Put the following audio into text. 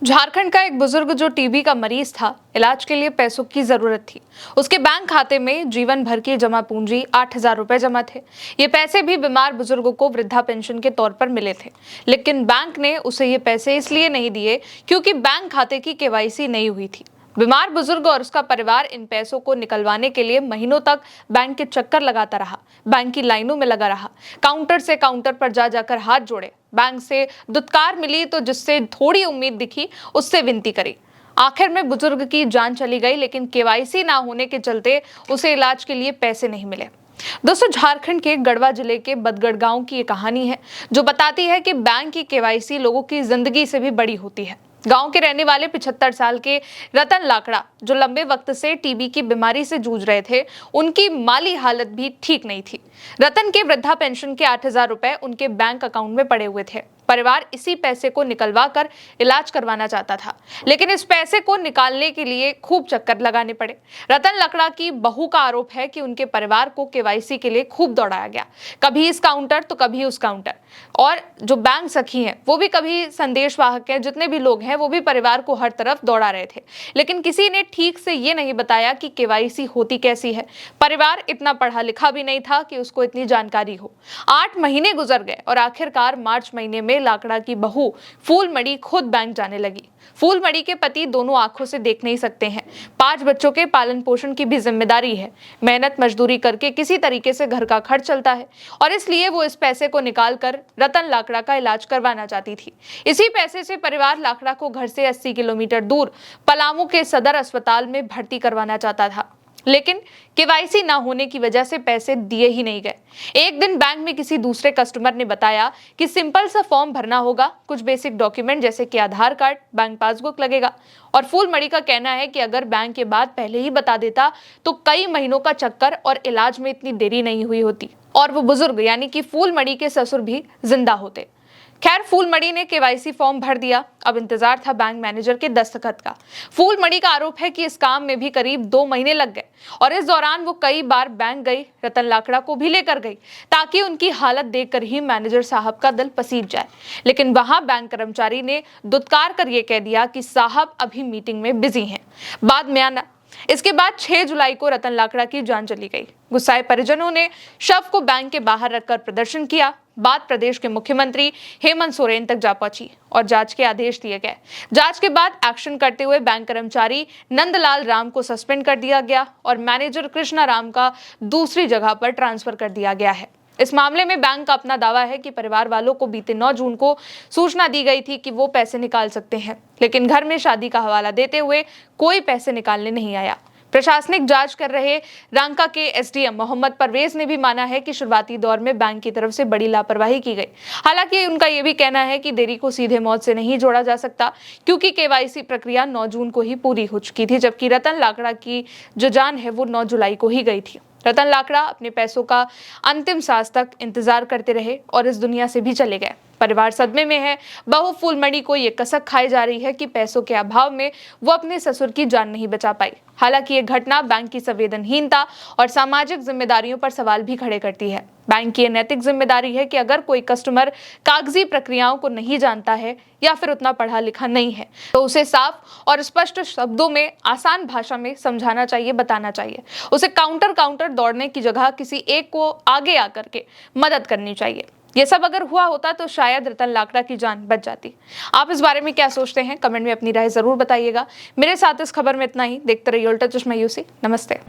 झारखंड का एक बुजुर्ग जो टीबी का मरीज था, इलाज के लिए पैसों की जरूरत थी। उसके बैंक खाते में जीवन भर की जमा पूंजी 8,000 रुपए जमा थे। ये पैसे भी बीमार बुजुर्ग को वृद्धा पेंशन के तौर पर मिले थे, लेकिन बैंक ने उसे ये पैसे इसलिए नहीं दिए क्योंकि बैंक खाते की केवाईसी नहीं हुई थी। बीमार बुजुर्ग और उसका परिवार इन पैसों को निकलवाने के लिए महीनों तक बैंक के चक्कर लगाता रहा, बैंक की लाइनों में लगा रहा, काउंटर से काउंटर पर जा जाकर हाथ जोड़े, बैंक से दुत्कार मिली तो जिससे थोड़ी उम्मीद दिखी उससे विनती करी। आखिर में बुजुर्ग की जान चली गई, लेकिन केवाईसी ना होने के चलते उसे इलाज के लिए पैसे नहीं मिले। दोस्तों, झारखंड के गढ़वा जिले के बदगढ़ गांव की ये कहानी है जो बताती है कि बैंक की केवाईसी लोगों की जिंदगी से भी बड़ी होती है। गांव के रहने वाले 75 साल के रतन लाकड़ा, जो लंबे वक्त से टीबी की बीमारी से जूझ रहे थे, उनकी माली हालत भी ठीक नहीं थी। रतन के वृद्धा पेंशन के 8,000 रुपए उनके बैंक अकाउंट में पड़े हुए थे। परिवार इसी पैसे को निकलवा कर इलाज करवाना चाहता था, लेकिन इस पैसे को निकालने के लिए खूब चक्कर लगाने पड़े। रतन लाकड़ा की बहू का आरोप है कि उनके परिवार को केवाईसी के लिए खूब दौड़ाया गया, कभी इस काउंटर तो कभी उस काउंटर। और जो बैंक सखी हैं वो भी कभी संदेश वाहक हैं, जितने भी लोग हैं वो भी परिवार को हर तरफ दौड़ा रहे थे, लेकिन किसी ने ठीक से ये नहीं बताया कि केवाईसी होती कैसी है। परिवार इतना पढ़ा लिखा भी नहीं था कि उसको इतनी जानकारी हो। 8 महीने गुजर गए और आखिरकार मार्च महीने में लाकड़ा की बहू फूलमणि खुद बैंक जाने लगी। फूलमणि के पति दोनों आंखों से देख नहीं सकते हैं। 5 बच्चों के पालन पोषण की भी जिम्मेदारी है। मेहनत मजदूरी करके किसी तरीके से घर का खर्च चलता है और इसलिए वो इस पैसे को निकाल कर रतन लाकड़ा का इलाज करवाना चाहती थी। इसी पैसे से परिवार लाकड़ा को घर से 80 किलोमीटर दूर पलामू के सदर अस्पताल में भर्ती करवाना चाहता था, लेकिन केवाईसी ना होने की वजह से पैसे दिए ही नहीं गए। एक दिन बैंक में किसी दूसरे कस्टमर ने बताया कि सिंपल सा फॉर्म भरना होगा, कुछ बेसिक डॉक्यूमेंट जैसे कि आधार कार्ड, बैंक पासबुक लगेगा। और फूलमणि का कहना है कि अगर बैंक के बाद पहले ही बता देता तो कई महीनों का चक्कर और इलाज में इतनी देरी नहीं हुई होती और वो बुजुर्ग यानी कि फूलमणि के ससुर भी जिंदा होते। खैर, फूलमणि ने केवाईसी फॉर्म भर दिया। अब इंतजार था बैंक मैनेजर के दस्तखत का। फूलमणि का आरोप है कि इस काम में भी करीब 2 महीने लग गए और इस दौरान वो कई बार बैंक गई, रतन लाकड़ा को भी लेकर गई ताकि उनकी हालत देखकर ही मैनेजर साहब का दिल पसीज जाए। लेकिन वहां बैंक कर्मचारी ने दुत्कार कर ये कह दिया कि साहब अभी मीटिंग में बिजी हैं, बाद में आना। इसके बाद 6 जुलाई को रतन लाकड़ा की जान चली गई। गुस्साए परिजनों ने शव को बैंक के बाहर रखकर प्रदर्शन किया। बात प्रदेश के मुख्यमंत्री हेमंत सोरेन तक जा पहुंची और जांच के आदेश दिए गए। जांच के बाद एक्शन करते हुए बैंक कर्मचारी नंदलाल राम को सस्पेंड कर दिया गया और मैनेजर कृष्णा राम का दूसरी जगह पर ट्रांसफर कर दिया गया है। इस मामले में बैंक का अपना दावा है कि परिवार वालों को बीते 9 जून को सूचना दी गई थी कि वो पैसे निकाल सकते हैं, लेकिन घर में शादी का हवाला देते हुए कोई पैसे निकालने नहीं आया। प्रशासनिक जांच कर रहे रांका के एसडीएम मोहम्मद परवेज ने भी माना है कि शुरुआती दौर में बैंक की तरफ से बड़ी लापरवाही की गई। हालांकि उनका यह भी कहना है कि देरी को सीधे मौत से नहीं जोड़ा जा सकता, क्योंकि केवाईसी प्रक्रिया 9 जून को ही पूरी हो चुकी थी, जबकि रतन लाकड़ा की जो जान है वो 9 जुलाई को ही गई थी। रतन लाकड़ा अपने पैसों का अंतिम सांस तक इंतजार करते रहे और इस दुनिया से भी चले गए। परिवार सदमे में है। बहू फूलमणि को ये कसक खाई जा रही है कि पैसों के अभाव में वो अपने ससुर की जान नहीं बचा पाई। हालांकि ये घटना बैंक की संवेदनहीनता और सामाजिक जिम्मेदारियों पर सवाल भी खड़े करती है। बैंक की नैतिक जिम्मेदारी है कि अगर कोई कस्टमर कागजी प्रक्रियाओं को नहीं जानता है या फिर उतना पढ़ा लिखा नहीं है तो उसे साफ और स्पष्ट शब्दों में आसान भाषा में समझाना चाहिए, बताना चाहिए। उसे काउंटर दौड़ने की जगह किसी एक को आगे आकर के मदद करनी चाहिए। ये सब अगर हुआ होता तो शायद रतन लाकड़ा की जान बच जाती। आप इस बारे में क्या सोचते हैं? कमेंट में अपनी राय जरूर बताइएगा। मेरे साथ इस खबर में इतना ही। देखते रहिए उल्टा चश्मा यूसी। नमस्ते।